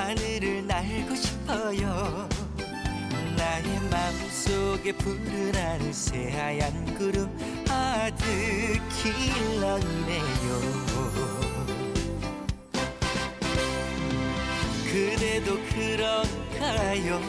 하늘을 날고 싶어요. 나의 맘속에 푸르나는 새하얀 구름 아드킬러이네요. 그대도 그런가요?